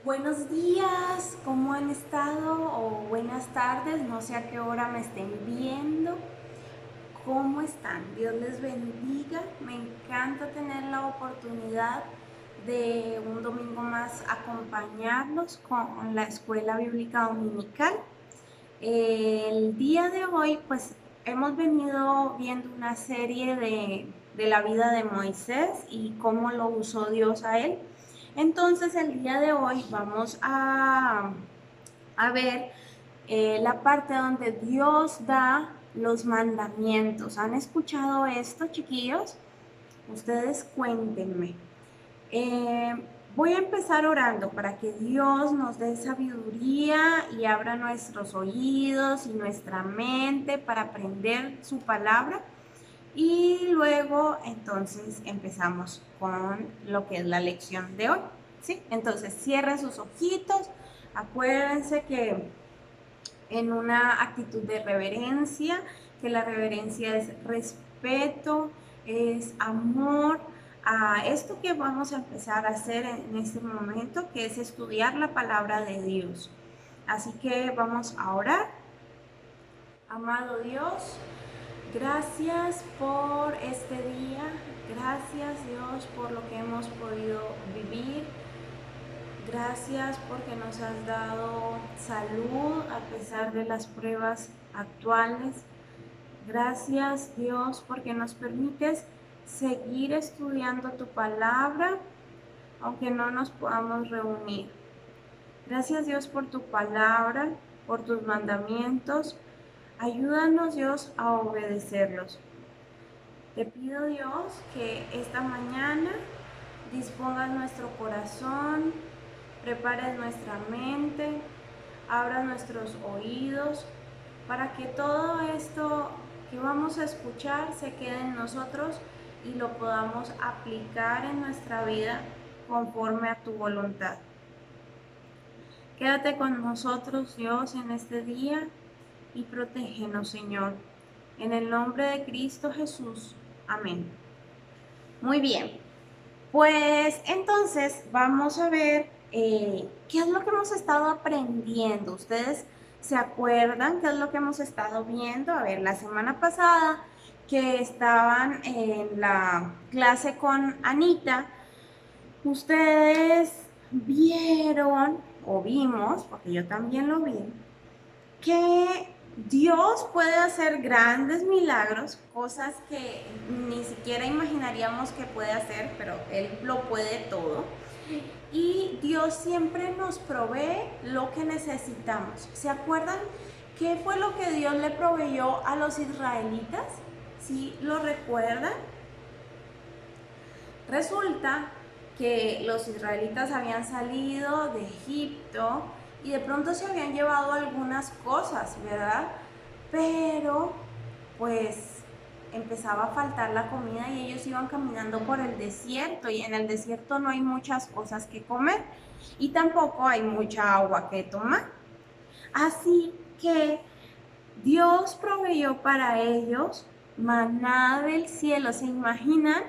Buenos días, ¿cómo han estado? O buenas tardes, no sé a qué hora me estén viendo. ¿Cómo están? Dios les bendiga. Me encanta tener la oportunidad de un domingo más acompañarlos con la Escuela Bíblica Dominical. El día de hoy, pues hemos venido viendo una serie de la vida de Moisés y cómo lo usó Dios a él. Entonces, el día de hoy vamos a ver la parte donde Dios da los mandamientos. ¿Han escuchado esto, chiquillos? Ustedes cuéntenme. Eh, Voy a empezar orando para que Dios nos dé sabiduría y abra nuestros oídos y nuestra mente para aprender su palabra. Y luego entonces empezamos con lo que es la lección de hoy. ¿Sí? Entonces cierren sus ojitos. Acuérdense que en una actitud de reverencia, que la reverencia es respeto, es amor a esto que vamos a empezar a hacer en este momento, que es estudiar la palabra de Dios. Así que vamos a orar. Amado Dios, gracias por este día, gracias Dios por lo que hemos podido vivir. Gracias porque nos has dado salud a pesar de las pruebas actuales. Gracias Dios porque nos permites seguir estudiando tu palabra aunque no nos podamos reunir. Gracias Dios por tu palabra, por tus mandamientos. Ayúdanos Dios a obedecerlos. Te pido Dios que esta mañana dispongas nuestro corazón, prepares nuestra mente, abras nuestros oídos para que todo esto que vamos a escuchar se quede en nosotros y lo podamos aplicar en nuestra vida conforme a tu voluntad. Quédate con nosotros, Dios, en este día y protégenos, Señor. En el nombre de Cristo Jesús. Amén. Muy bien. Pues entonces vamos a ver qué es lo que hemos estado aprendiendo. ¿Ustedes se acuerdan qué es lo que hemos estado viendo? A ver, la semana pasada que estaban en la clase con Anita, ustedes vieron o vimos, porque yo también lo vi, que Dios puede hacer grandes milagros, cosas que ni siquiera imaginaríamos que puede hacer, pero Él lo puede todo. Y Dios siempre nos provee lo que necesitamos. ¿Se acuerdan qué fue lo que Dios le proveyó a los israelitas? ¿Sí lo recuerdan? Resulta que los israelitas habían salido de Egipto y de pronto se habían llevado algunas cosas, ¿verdad? Pero pues empezaba a faltar la comida y ellos iban caminando por el desierto y en el desierto no hay muchas cosas que comer y tampoco hay mucha agua que tomar. Así que Dios proveyó para ellos maná del cielo. ¿Se imaginan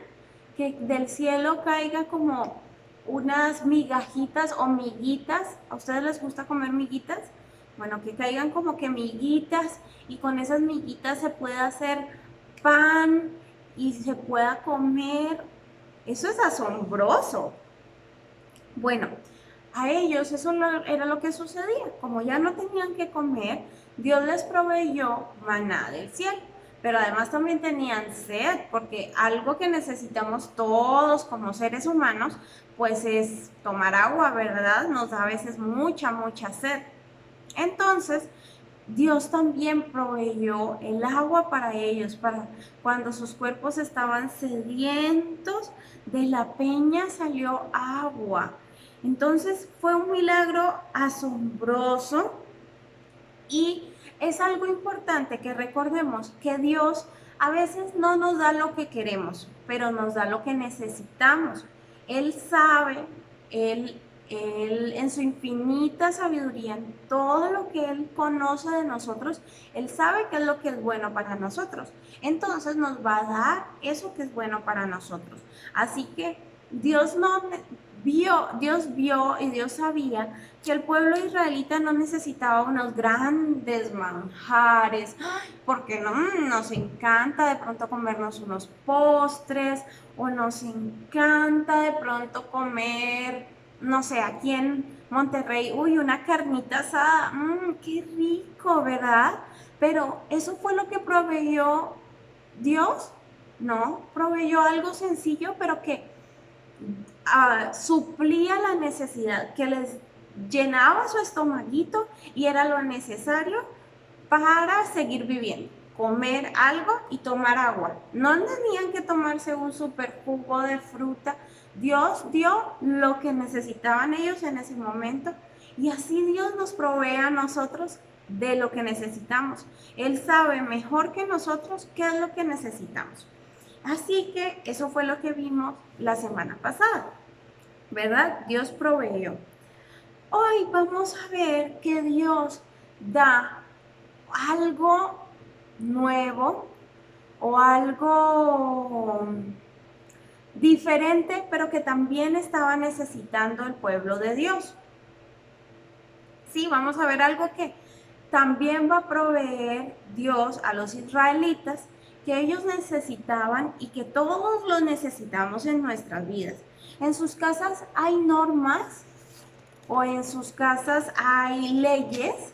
que del cielo caiga como unas migajitas o miguitas? ¿A ustedes les gusta comer miguitas? Bueno, que caigan como que miguitas y con esas miguitas se pueda hacer pan y se pueda comer. Eso es asombroso. Bueno, a ellos eso era lo que sucedía. Como ya no tenían que comer, Dios les proveyó maná del cielo. Pero además también tenían sed, porque algo que necesitamos todos como seres humanos, pues es tomar agua, ¿verdad? Nos da a veces mucha sed. Entonces, Dios también proveyó el agua para ellos, para cuando sus cuerpos estaban sedientos, de la peña salió agua. Entonces fue un milagro asombroso y es algo importante que recordemos que Dios a veces no nos da lo que queremos, pero nos da lo que necesitamos. Él sabe, Él en su infinita sabiduría, en todo lo que Él conoce de nosotros, Él sabe qué es lo que es bueno para nosotros. Entonces nos va a dar eso que es bueno para nosotros. Así que Dios no, Dios vio y Dios sabía que el pueblo israelita no necesitaba unos grandes manjares, porque no, nos encanta de pronto comernos unos postres o nos encanta de pronto comer, no sé, aquí en Monterrey, uy, una carnita asada, qué rico, ¿verdad? Pero eso fue lo que proveyó Dios, ¿no? Proveyó algo sencillo, pero que suplía la necesidad, que les llenaba su estomaguito y era lo necesario para seguir viviendo. Comer algo y tomar agua. No tenían que tomarse un super jugo de fruta. Dios dio lo que necesitaban ellos en ese momento y así Dios nos provee a nosotros de lo que necesitamos. Él sabe mejor que nosotros qué es lo que necesitamos. Así que eso fue lo que vimos la semana pasada, ¿verdad? Dios proveyó. Hoy vamos a ver que Dios da algo nuevo o algo diferente, pero que también estaba necesitando el pueblo de Dios. Sí, vamos a ver algo que también va a proveer Dios a los israelitas, que ellos necesitaban y que todos lo necesitamos en nuestras vidas. En sus casas hay normas o en sus casas hay leyes,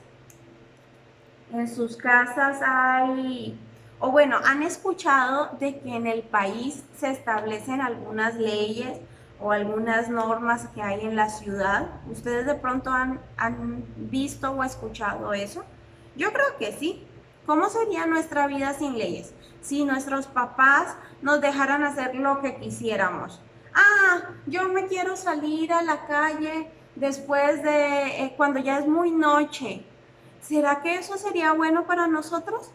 en sus casas hay, o bueno, han escuchado de que en el país se establecen algunas leyes o algunas normas que hay en la ciudad. ¿Ustedes de pronto han visto o escuchado eso? Yo creo que sí. ¿Cómo sería nuestra vida sin leyes? Si nuestros papás nos dejaran hacer lo que quisiéramos. Yo me quiero salir a la calle después de cuando ya es muy noche. ¿Será que eso sería bueno para nosotros?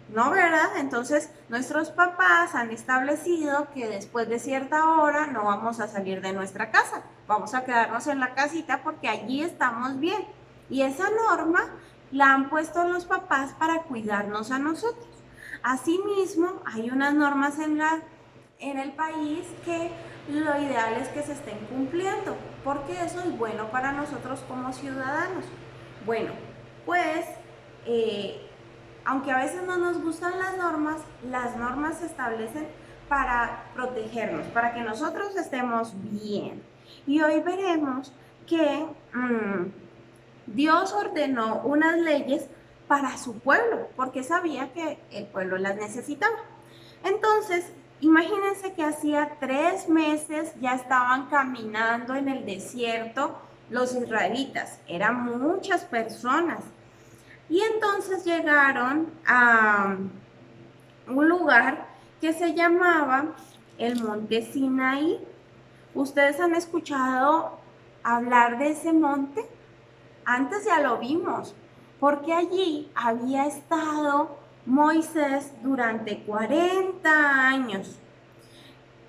No, ¿verdad? Entonces, nuestros papás han establecido que después de cierta hora no vamos a salir de nuestra casa. Vamos a quedarnos en la casita porque allí estamos bien. Y esa norma la han puesto los papás para cuidarnos a nosotros. Asimismo, hay unas normas en el país que lo ideal es que se estén cumpliendo, porque eso es bueno para nosotros como ciudadanos. Bueno, pues, aunque a veces no nos gustan las normas se establecen para protegernos, para que nosotros estemos bien. Y hoy veremos que Dios ordenó unas leyes para su pueblo, porque sabía que el pueblo las necesitaba. Entonces, imagínense que hacía 3 meses ya estaban caminando en el desierto los israelitas, eran muchas personas. Y entonces llegaron a un lugar que se llamaba el Monte Sinaí. ¿Ustedes han escuchado hablar de ese monte? Antes ya lo vimos, porque allí había estado Moisés durante 40 años.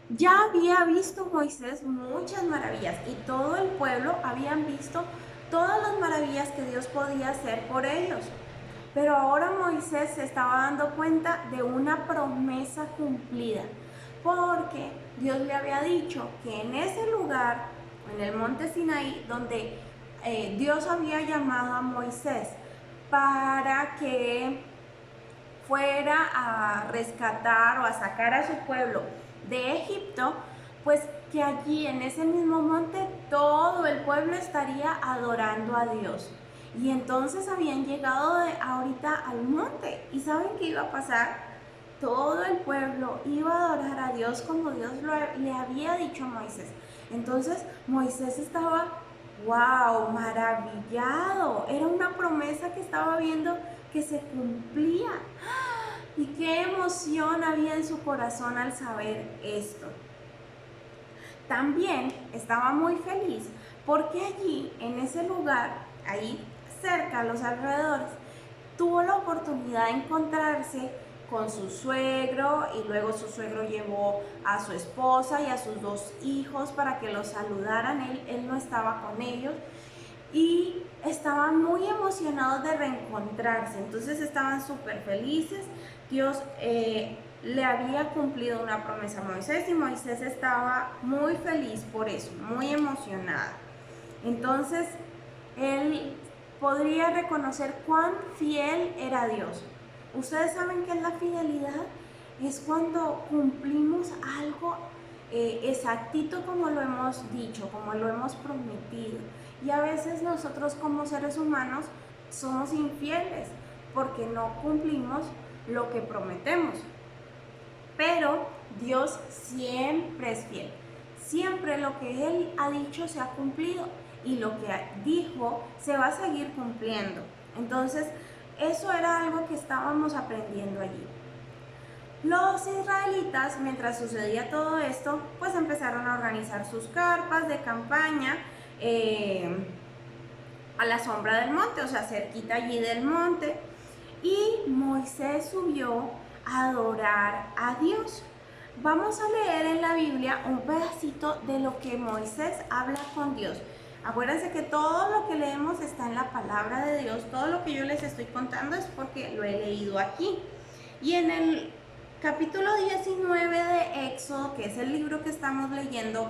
Ya había visto Moisés muchas maravillas y todo el pueblo habían visto todas las maravillas que Dios podía hacer por ellos. Pero ahora Moisés se estaba dando cuenta de una promesa cumplida, porque Dios le había dicho que en ese lugar, en el monte Sinaí, donde Dios había llamado a Moisés para que fuera a rescatar o a sacar a su pueblo de Egipto, pues que allí en ese mismo monte todo el pueblo estaría adorando a Dios. Y entonces habían llegado ahorita al monte. ¿Y saben qué iba a pasar? Todo el pueblo iba a adorar a Dios como Dios le había dicho a Moisés. Entonces Moisés estaba, wow, maravillado. Era una promesa que estaba viendo que se cumplía. Y qué emoción había en su corazón al saber esto. También estaba muy feliz porque allí, en ese lugar, ahí cerca, a los alrededores, tuvo la oportunidad de encontrarse con su suegro y luego su suegro llevó a su esposa y a sus 2 hijos para que los saludaran. Él no estaba con ellos y estaban muy emocionados de reencontrarse. Entonces estaban súper felices. Dios le había cumplido una promesa a Moisés y Moisés estaba muy feliz por eso, muy emocionado. Entonces, él podría reconocer cuán fiel era Dios. Ustedes saben qué es la fidelidad, es cuando cumplimos algo exactito como lo hemos dicho, como lo hemos prometido. Y a veces nosotros como seres humanos somos infieles porque no cumplimos lo que prometemos. Pero Dios siempre es fiel. Siempre lo que Él ha dicho se ha cumplido y lo que dijo se va a seguir cumpliendo. Entonces, eso era algo que estábamos aprendiendo allí. Los israelitas, mientras sucedía todo esto, pues empezaron a organizar sus carpas de campaña a la sombra del monte, o sea, cerquita allí del monte. Y Moisés subió a adorar a Dios. Vamos a leer en la Biblia un pedacito de lo que Moisés habla con Dios. Acuérdense que todo lo que leemos está en la palabra de Dios. Todo lo que yo les estoy contando es porque lo he leído aquí. Y en el capítulo 19 de Éxodo, que es el libro que estamos leyendo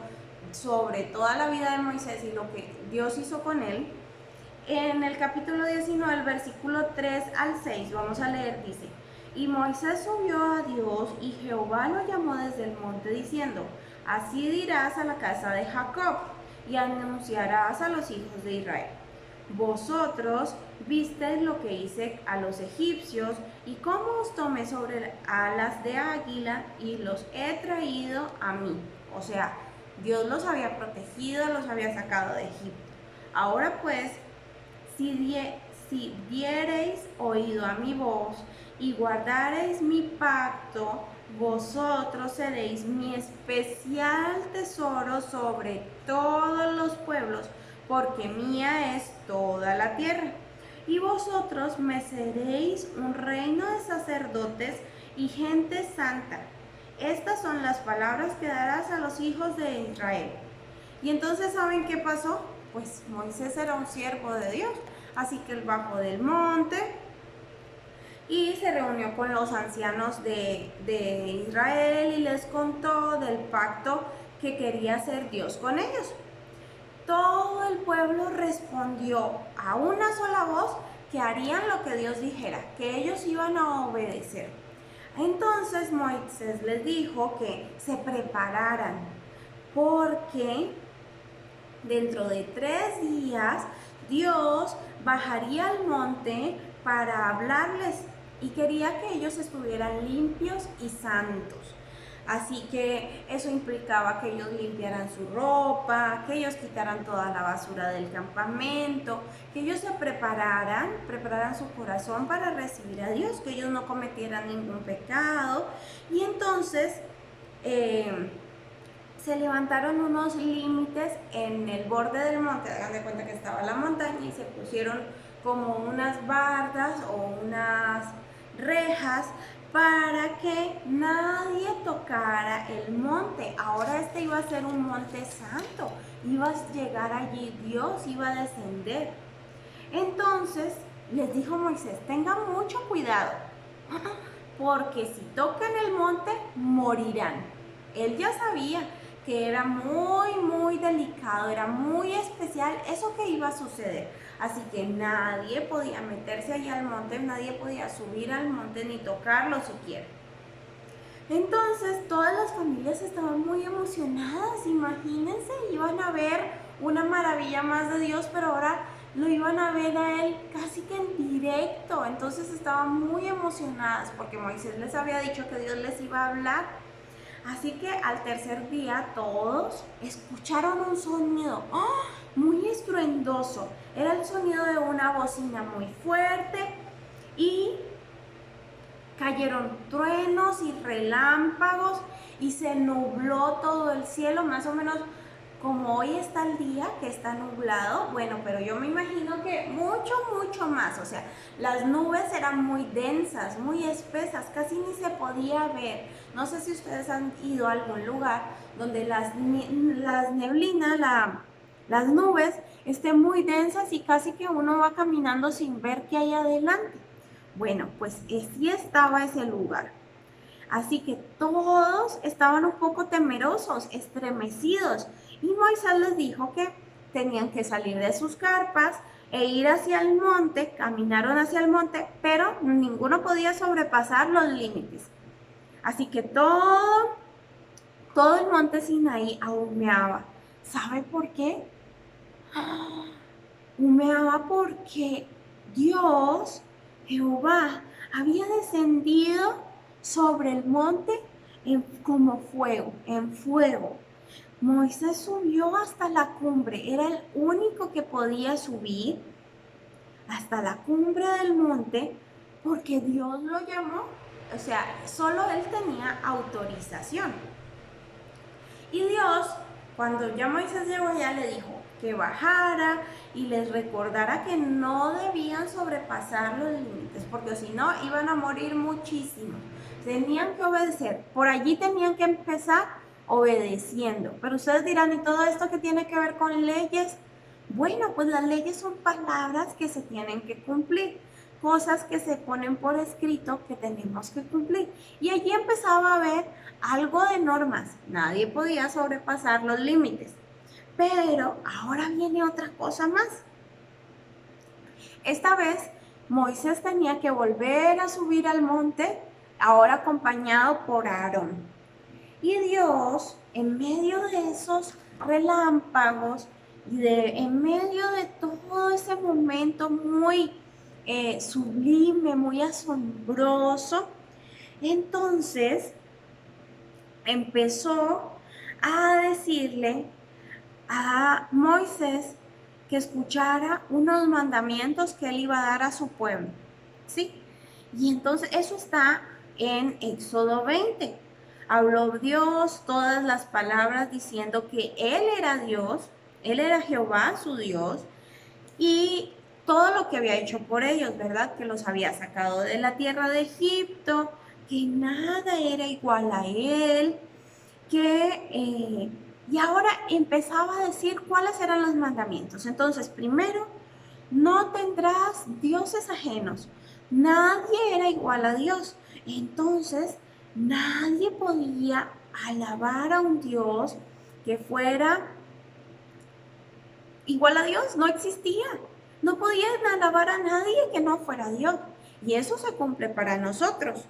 sobre toda la vida de Moisés y lo que Dios hizo con él, en el capítulo 19, el versículo 3 al 6, vamos a leer, dice: Y Moisés subió a Dios y Jehová lo llamó desde el monte diciendo: Así dirás a la casa de Jacob y anunciarás a los hijos de Israel: Vosotros visteis lo que hice a los egipcios y cómo os tomé sobre alas de águila y los he traído a mí. O sea, Dios los había protegido, los había sacado de Egipto. Ahora pues, si diereis oído a mi voz y guardareis mi pacto, vosotros seréis mi especial tesoro sobre todos los pueblos, porque mía es toda la tierra. Y vosotros me seréis un reino de sacerdotes y gente santa. Estas son las palabras que darás a los hijos de Israel. Y entonces, ¿saben qué pasó? Pues Moisés era un siervo de Dios, así que él bajó del monte y se reunió con los ancianos de Israel y les contó del pacto que quería hacer Dios con ellos. Todo el pueblo respondió a una sola voz que harían lo que Dios dijera, que ellos iban a obedecer. Entonces Moisés les dijo que se prepararan porque dentro de 3 días Dios bajaría al monte para hablarles y quería que ellos estuvieran limpios y santos. Así que eso implicaba que ellos limpiaran su ropa, que ellos quitaran toda la basura del campamento, que ellos se prepararan su corazón para recibir a Dios, que ellos no cometieran ningún pecado. Y entonces se levantaron unos límites en el borde del monte, hagan de cuenta que estaba la montaña, y se pusieron como unas bardas o unas rejas para que nadie tocara el monte. Ahora este iba a ser un monte santo, iba a llegar allí Dios, iba a descender. Entonces les dijo Moisés: tengan mucho cuidado, porque si tocan el monte morirán. Él ya sabía que era muy delicado, era muy especial eso que iba a suceder. Así que nadie podía meterse allí al monte, nadie podía subir al monte ni tocarlo siquiera. Entonces todas las familias estaban muy emocionadas, imagínense, iban a ver una maravilla más de Dios, pero ahora lo iban a ver a él casi que en directo. Entonces estaban muy emocionadas porque Moisés les había dicho que Dios les iba a hablar. Así que al tercer día todos escucharon un sonido muy estruendoso. Era el sonido de una bocina muy fuerte y cayeron truenos y relámpagos y se nubló todo el cielo, más o menos como hoy está el día, que está nublado. Bueno, pero yo me imagino que mucho más. O sea, las nubes eran muy densas, muy espesas, casi ni se podía ver. No sé si ustedes han ido a algún lugar donde las neblinas, las nubes estén muy densas y casi que uno va caminando sin ver qué hay adelante. Bueno, pues así estaba ese lugar. Así que todos estaban un poco temerosos, estremecidos. Y Moisés les dijo que tenían que salir de sus carpas e ir hacia el monte. Caminaron hacia el monte, pero ninguno podía sobrepasar los límites. Así que todo el monte Sinaí humeaba. ¿Sabe por qué? Humeaba porque Dios, Jehová, había descendido sobre el monte como fuego, en fuego. Moisés subió hasta la cumbre, era el único que podía subir hasta la cumbre del monte porque Dios lo llamó, o sea, solo él tenía autorización. Y Dios, cuando ya Moisés llegó allá, le dijo que bajara y les recordara que no debían sobrepasar los límites, porque si no iban a morir muchísimo. Tenían que obedecer. Por allí tenían que empezar obedeciendo. Pero ustedes dirán, ¿y todo esto qué tiene que ver con leyes? Bueno, pues las leyes son palabras que se tienen que cumplir, cosas que se ponen por escrito que tenemos que cumplir. Y allí empezaba a haber algo de normas, nadie podía sobrepasar los límites. Pero ahora viene otra cosa más. Esta vez Moisés tenía que volver a subir al monte, ahora acompañado por Aarón. Y Dios, en medio de esos relámpagos y en medio de todo ese momento muy sublime, muy asombroso, entonces empezó a decirle a Moisés que escuchara unos mandamientos que él iba a dar a su pueblo, ¿sí? Y entonces eso está en Éxodo 20. Habló Dios todas las palabras diciendo que Él era Dios, Él era Jehová, su Dios, y todo lo que había hecho por ellos, ¿verdad? Que los había sacado de la tierra de Egipto, que nada era igual a Él, y ahora empezaba a decir cuáles eran los mandamientos. Entonces, primero, no tendrás dioses ajenos. Nadie era igual a Dios. Entonces, nadie podía alabar a un Dios que fuera igual a Dios. No existía. No podían alabar a nadie que no fuera Dios. Y eso se cumple para nosotros.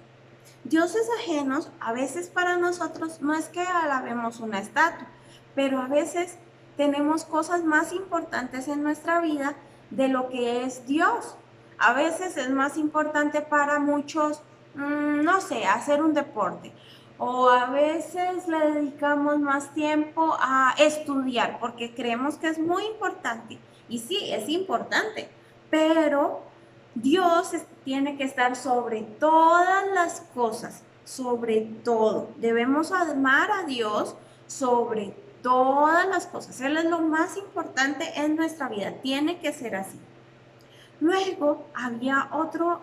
Dioses ajenos, a veces para nosotros no es que alabemos una estatua, pero a veces tenemos cosas más importantes en nuestra vida de lo que es Dios. A veces es más importante para muchos, no sé, hacer un deporte. O a veces le dedicamos más tiempo a estudiar porque creemos que es muy importante. Y sí, es importante, pero Dios tiene que estar sobre todas las cosas, sobre todo. Debemos amar a Dios sobre todas las cosas. Él es lo más importante en nuestra vida, tiene que ser así. Luego había otro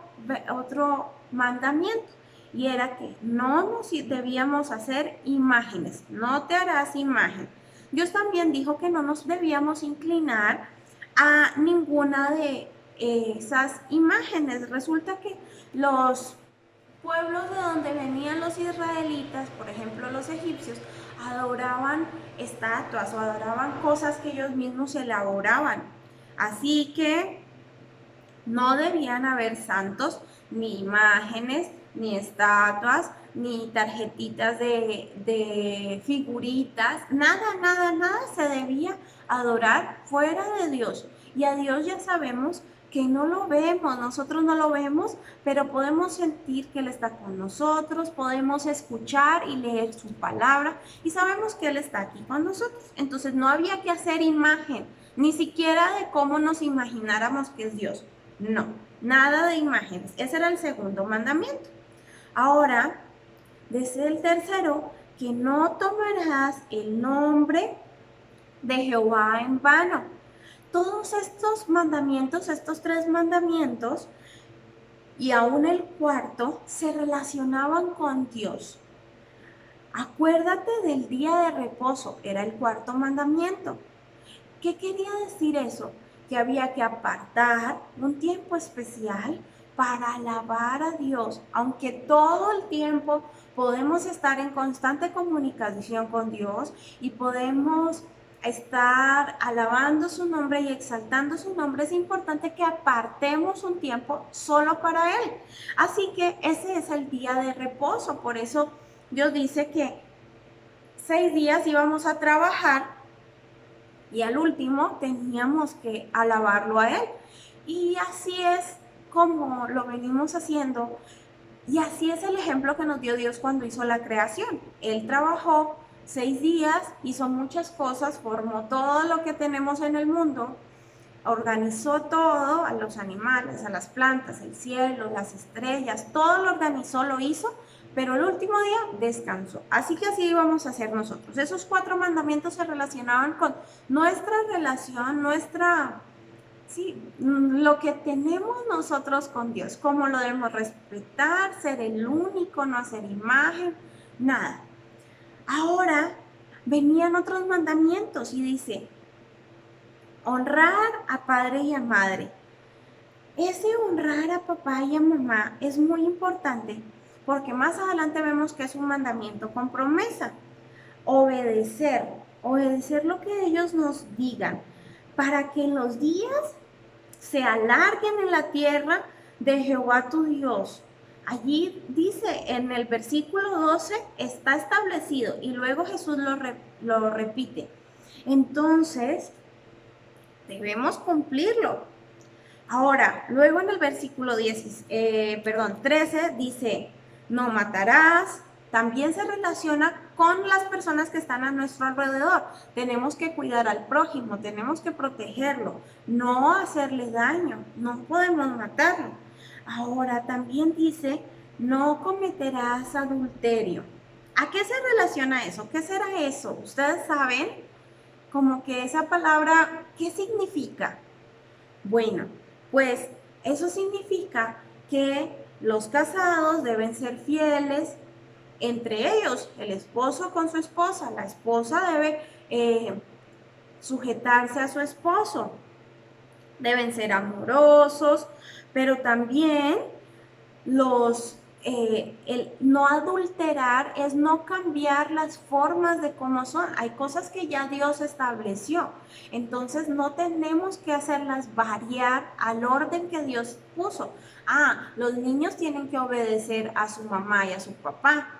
mandamiento y era que no nos debíamos hacer imágenes, no te harás imagen. Dios también dijo que no nos debíamos inclinar a ninguna de esas imágenes. Resulta que los pueblos de donde venían los israelitas, por ejemplo los egipcios, adoraban estatuas o adoraban cosas que ellos mismos elaboraban. Así que no debían haber santos, ni imágenes, ni estatuas, ni tarjetitas de figuritas, nada se debía adorar fuera de Dios. Y a Dios ya sabemos que no lo vemos, nosotros no lo vemos, pero podemos sentir que Él está con nosotros, podemos escuchar y leer su palabra y sabemos que Él está aquí con nosotros. Entonces no había que hacer imagen, ni siquiera de cómo nos imagináramos que es Dios. No, nada de imágenes. Ese era el segundo mandamiento. Ahora, desde el tercero, que no tomarás el nombre de Jehová en vano. Todos estos mandamientos, estos tres mandamientos, y aún el cuarto, se relacionaban con Dios. Acuérdate del día de reposo, era el cuarto mandamiento. ¿Qué quería decir eso? Que había que apartar un tiempo especial para alabar a Dios, aunque todo el tiempo podemos estar en constante comunicación con Dios y podemos estar alabando su nombre y exaltando su nombre, es importante que apartemos un tiempo solo para Él. Así que ese es el día de reposo. Por eso Dios dice que 6 días íbamos a trabajar y al último teníamos que alabarlo a Él. Y así es como lo venimos haciendo. Y así es el ejemplo que nos dio Dios cuando hizo la creación. Él trabajó 6 días, hizo muchas cosas, formó todo lo que tenemos en el mundo, organizó todo, a los animales, a las plantas, el cielo, las estrellas, todo lo organizó, lo hizo, pero el último día descansó. Así que así íbamos a hacer nosotros. Esos 4 mandamientos se relacionaban con nuestra relación, sí, lo que tenemos nosotros con Dios, cómo lo debemos respetar, ser el único, no hacer imagen, nada. Ahora venían otros mandamientos y dice, honrar a padre y a madre. Ese honrar a papá y a mamá es muy importante porque más adelante vemos que es un mandamiento con promesa. Obedecer lo que ellos nos digan para que en los días se alarguen en la tierra de Jehová tu Dios. Allí dice en el versículo 12, está establecido y luego Jesús lo repite. Entonces, debemos cumplirlo. Ahora, luego en el versículo 13 dice, no matarás. También se relaciona con las personas que están a nuestro alrededor. Tenemos que cuidar al prójimo, tenemos que protegerlo, no hacerle daño, no podemos matarlo. Ahora también dice, no cometerás adulterio. ¿A qué se relaciona eso? ¿Qué será eso? ¿Ustedes saben? Como que esa palabra, ¿qué significa? Bueno, pues eso significa que los casados deben ser fieles entre ellos, el esposo con su esposa, la esposa debe sujetarse a su esposo, deben ser amorosos, pero también el no adulterar es no cambiar las formas de cómo son. Hay cosas que ya Dios estableció, entonces no tenemos que hacerlas variar al orden que Dios puso. Los niños tienen que obedecer a su mamá y a su papá,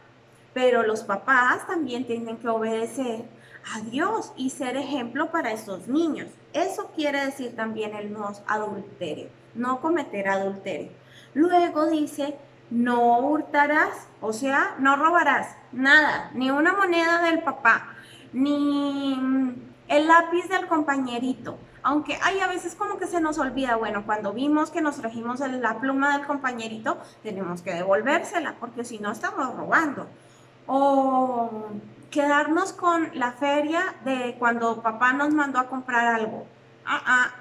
pero los papás también tienen que obedecer a Dios y ser ejemplo para estos niños. Eso quiere decir también el no adulterio, no cometer adulterio. Luego dice, no hurtarás, o sea, no robarás nada, ni una moneda del papá, ni el lápiz del compañerito. Aunque hay a veces como que se nos olvida, bueno, cuando vimos que nos trajimos la pluma del compañerito, tenemos que devolvérsela, porque si no estamos robando. O quedarnos con la feria de cuando papá nos mandó a comprar algo.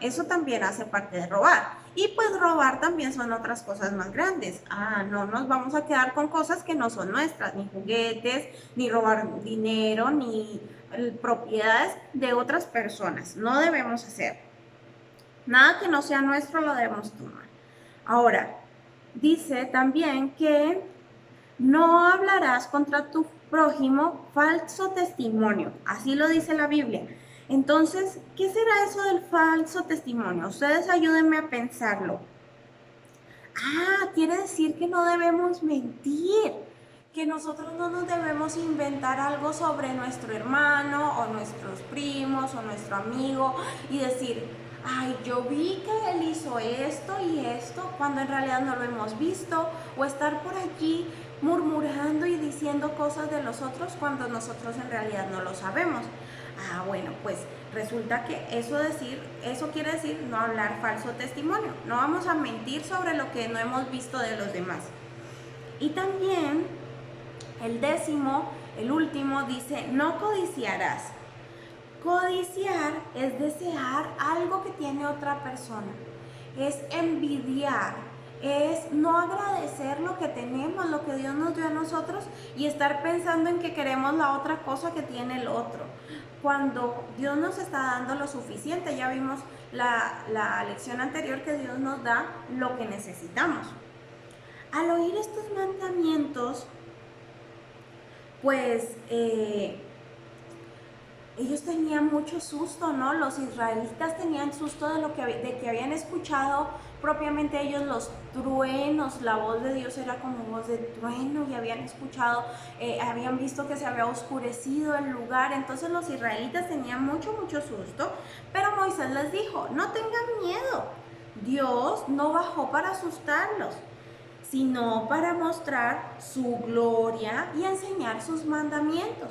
Eso también hace parte de robar. Y pues robar también son otras cosas más grandes. No nos vamos a quedar con cosas que no son nuestras, ni juguetes, ni robar dinero, ni propiedades de otras personas. No debemos hacer. Nada que no sea nuestro lo debemos tomar. Ahora, dice también que no hablarás contra tu prójimo falso testimonio. Así lo dice la Biblia. Entonces, ¿qué será eso del falso testimonio? Ustedes ayúdenme a pensarlo. Quiere decir que no debemos mentir, que nosotros no nos debemos inventar algo sobre nuestro hermano o nuestros primos o nuestro amigo y decir, yo vi que él hizo esto y esto, cuando en realidad no lo hemos visto, o estar por allí murmurando y diciendo cosas de los otros cuando nosotros en realidad no lo sabemos. Bueno, pues resulta que eso quiere decir no hablar falso testimonio. No vamos a mentir sobre lo que no hemos visto de los demás. Y también el último dice, no codiciarás. Codiciar es desear algo que tiene otra persona. Es envidiar, es no agradecer lo que tenemos, lo que Dios nos dio a nosotros y estar pensando en que queremos la otra cosa que tiene el otro. Cuando Dios nos está dando lo suficiente, ya vimos la lección anterior, que Dios nos da lo que necesitamos. Al oír estos mandamientos, pues ellos tenían mucho susto, ¿no? Los israelitas tenían susto de que habían escuchado propiamente ellos los truenos. La voz de Dios era como voz de trueno, y habían escuchado, habían visto que se había oscurecido el lugar. Entonces los israelitas tenían mucho susto, pero Moisés les dijo: no tengan miedo, Dios no bajó para asustarlos, sino para mostrar su gloria y enseñar sus mandamientos.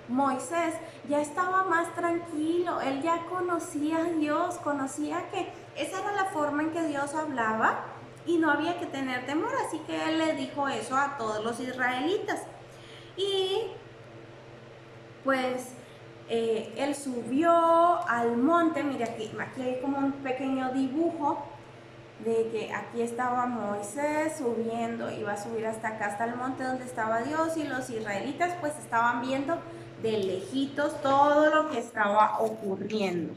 Moisés ya estaba más tranquilo, él ya conocía a Dios, conocía que esa era la forma en que Dios hablaba y no había que tener temor, así que él le dijo eso a todos los israelitas. Y pues él subió al monte. Mira, aquí hay como un pequeño dibujo de que aquí estaba Moisés subiendo, iba a subir hasta acá, hasta el monte donde estaba Dios, y los israelitas pues estaban viendo de lejitos todo lo que estaba ocurriendo.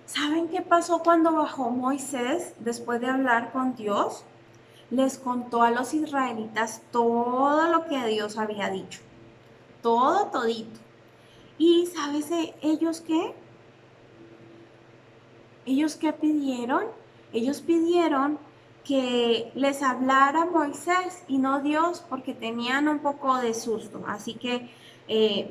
¿Saben qué pasó cuando bajó Moisés después de hablar con Dios? Les contó a los israelitas todo lo que Dios había dicho, todito. ¿Y sabes ellos qué? ¿Ellos qué pidieron? Ellos pidieron que les hablara Moisés y no Dios, porque tenían un poco de susto. Así que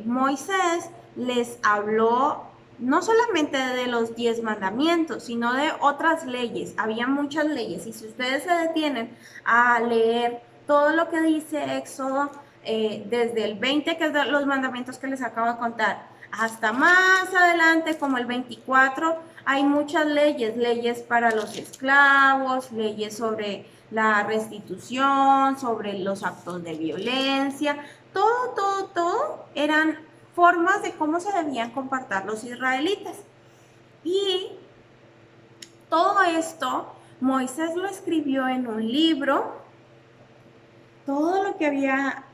Moisés les habló no solamente de los 10 mandamientos, sino de otras leyes. Había muchas leyes, y si ustedes se detienen a leer todo lo que dice Éxodo, desde el 20, que es de los mandamientos que les acabo de contar, hasta más adelante, como el 24, hay muchas leyes para los esclavos, leyes sobre la restitución, sobre los actos de violencia. Todo eran formas de cómo se debían comportar los israelitas. Y todo esto Moisés lo escribió en un libro, todo lo que había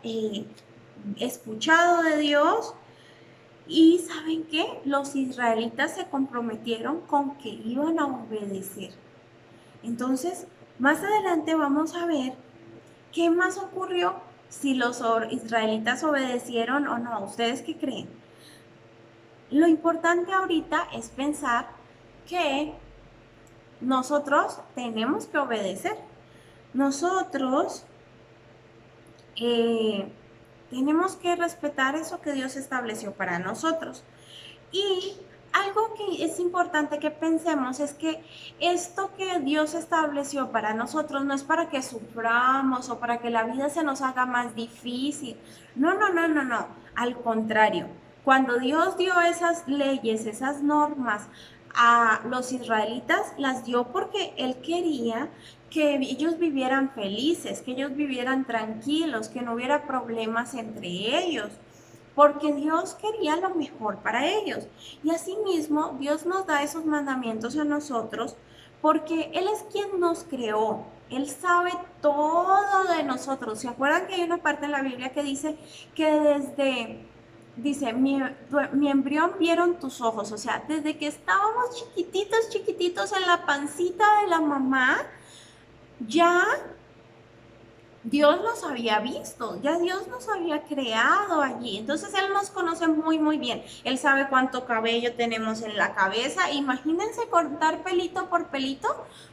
escuchado de Dios. Y ¿saben qué? Los israelitas se comprometieron con que iban a obedecer. Entonces, más adelante vamos a ver qué más ocurrió, si los israelitas obedecieron o no. ¿Ustedes qué creen? Lo importante ahorita es pensar que nosotros tenemos que obedecer. Nosotros tenemos que respetar eso que Dios estableció para nosotros. Y algo que es importante que pensemos es que esto que Dios estableció para nosotros no es para que suframos o para que la vida se nos haga más difícil. No. Al contrario, cuando Dios dio esas leyes, esas normas a los israelitas, las dio porque Él quería que ellos vivieran felices, que ellos vivieran tranquilos, que no hubiera problemas entre ellos, porque Dios quería lo mejor para ellos. Y asimismo, Dios nos da esos mandamientos a nosotros porque Él es quien nos creó. Él sabe todo de nosotros. ¿Se acuerdan que hay una parte en la Biblia que dice que dice, mi embrión vieron tus ojos? O sea, desde que estábamos chiquititos en la pancita de la mamá, ya Dios nos había visto, ya Dios nos había creado allí. Entonces Él nos conoce muy bien. Él sabe cuánto cabello tenemos en la cabeza. Imagínense cortar pelito por pelito.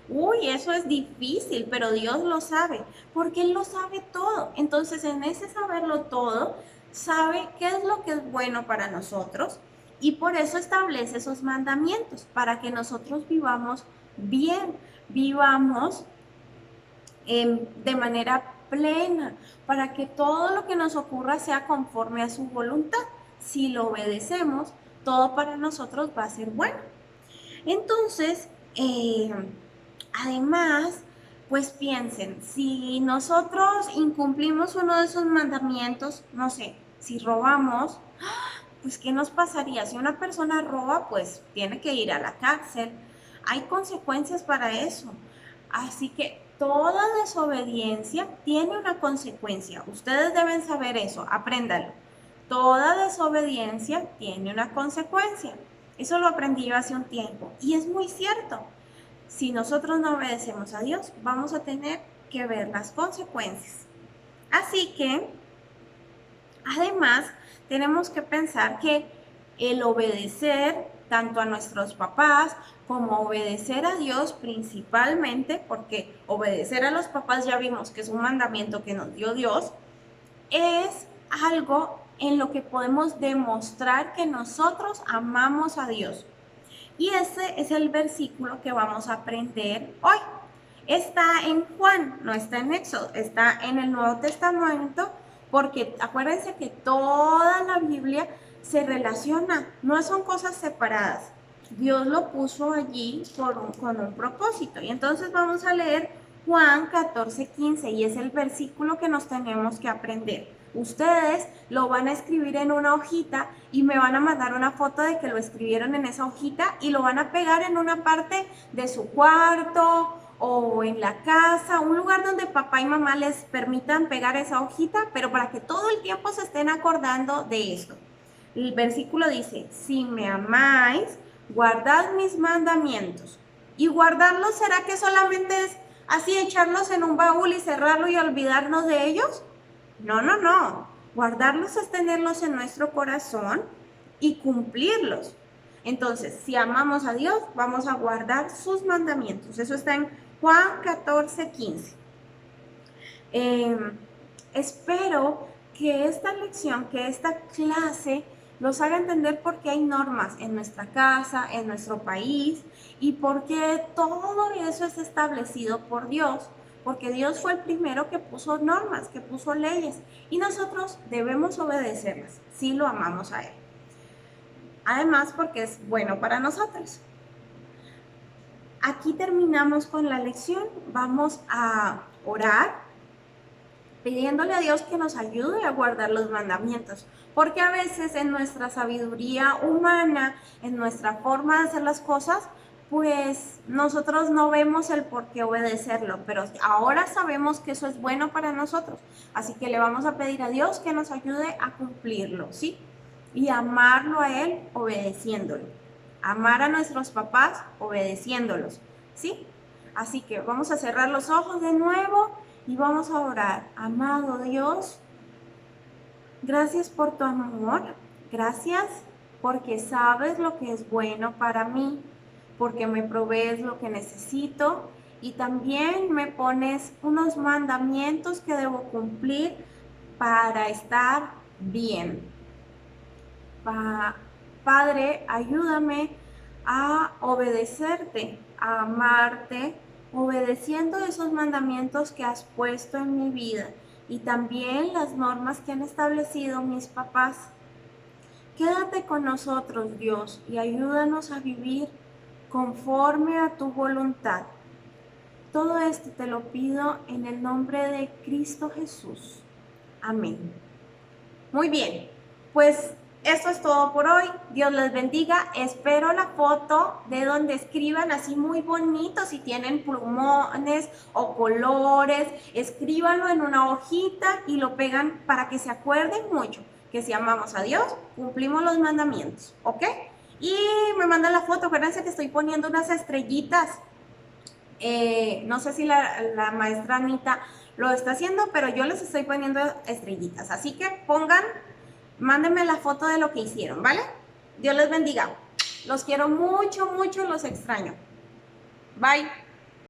Uy, eso es difícil, pero Dios lo sabe, porque Él lo sabe todo. Entonces, en ese saberlo todo, sabe qué es lo que es bueno para nosotros, y por eso establece esos mandamientos, para que nosotros vivamos bien, vivamos de manera plena, para que todo lo que nos ocurra sea conforme a su voluntad. Si lo obedecemos, todo para nosotros va a ser bueno. Entonces, además, pues piensen, si nosotros incumplimos uno de esos mandamientos, no sé, si robamos, pues ¿qué nos pasaría? Si una persona roba, pues tiene que ir a la cárcel. Hay consecuencias para eso. Así que toda desobediencia tiene una consecuencia. Ustedes deben saber eso, apréndanlo. toda desobediencia tiene una consecuencia. Eso lo aprendí yo hace un tiempo y es muy cierto. Si nosotros no obedecemos a Dios, vamos a tener que ver las consecuencias. Así que, además, tenemos que pensar que el obedecer tanto a nuestros papás como obedecer a Dios principalmente, porque obedecer a los papás ya vimos que es un mandamiento que nos dio Dios, es algo en lo que podemos demostrar que nosotros amamos a Dios. Y ese es el versículo que vamos a aprender hoy. Está en Juan, no está en Éxodo, está en el Nuevo Testamento, porque acuérdense que toda la Biblia se relaciona, no son cosas separadas. Dios lo puso allí con un propósito. Y entonces vamos a leer Juan 14:15 y es el versículo que nos tenemos que aprender. Ustedes lo van a escribir en una hojita y me van a mandar una foto de que lo escribieron en esa hojita y lo van a pegar en una parte de su cuarto o en la casa, un lugar donde papá y mamá les permitan pegar esa hojita, pero para que todo el tiempo se estén acordando de esto. El versículo dice, si me amáis, guardad mis mandamientos. ¿Y guardarlos será que solamente es así echarlos en un baúl y cerrarlo y olvidarnos de ellos? No, no, no. Guardarlos es tenerlos en nuestro corazón y cumplirlos. Entonces, si amamos a Dios, vamos a guardar sus mandamientos. Eso está en Juan 14:15. Espero que esta lección, que esta clase los haga entender por qué hay normas en nuestra casa, en nuestro país y por qué todo eso es establecido por Dios. Porque Dios fue el primero que puso normas, que puso leyes y nosotros debemos obedecerlas si lo amamos a Él. Además, porque es bueno para nosotros. Aquí terminamos con la lección. Vamos a orar pidiéndole a Dios que nos ayude a guardar los mandamientos, porque a veces en nuestra sabiduría humana, en nuestra forma de hacer las cosas, pues nosotros no vemos el por qué obedecerlo, pero ahora sabemos que eso es bueno para nosotros, así que le vamos a pedir a Dios que nos ayude a cumplirlo, ¿sí? Y amarlo a Él obedeciéndolo, amar a nuestros papás obedeciéndolos, ¿sí? Así que vamos a cerrar los ojos de nuevo y vamos a orar. Amado Dios, gracias por tu amor, gracias porque sabes lo que es bueno para mí, porque me provees lo que necesito y también me pones unos mandamientos que debo cumplir para estar bien. Padre, ayúdame a obedecerte, a amarte, obedeciendo esos mandamientos que has puesto en mi vida y también las normas que han establecido mis papás. Quédate con nosotros, Dios, y ayúdanos a vivir conforme a tu voluntad. Todo esto te lo pido en el nombre de Cristo Jesús. Amén. Muy bien, pues esto es todo por hoy. Dios les bendiga. Espero la foto de donde escriban así muy bonito. Si tienen plumones o colores, escríbanlo en una hojita y lo pegan para que se acuerden mucho que si amamos a Dios, cumplimos los mandamientos, ¿ok? Y me mandan la foto. Acuérdense que estoy poniendo unas estrellitas. No sé si la maestra Anita lo está haciendo, pero yo les estoy poniendo estrellitas. Así que mándenme la foto de lo que hicieron, ¿vale? Dios les bendiga. Los quiero mucho, mucho, los extraño. Bye.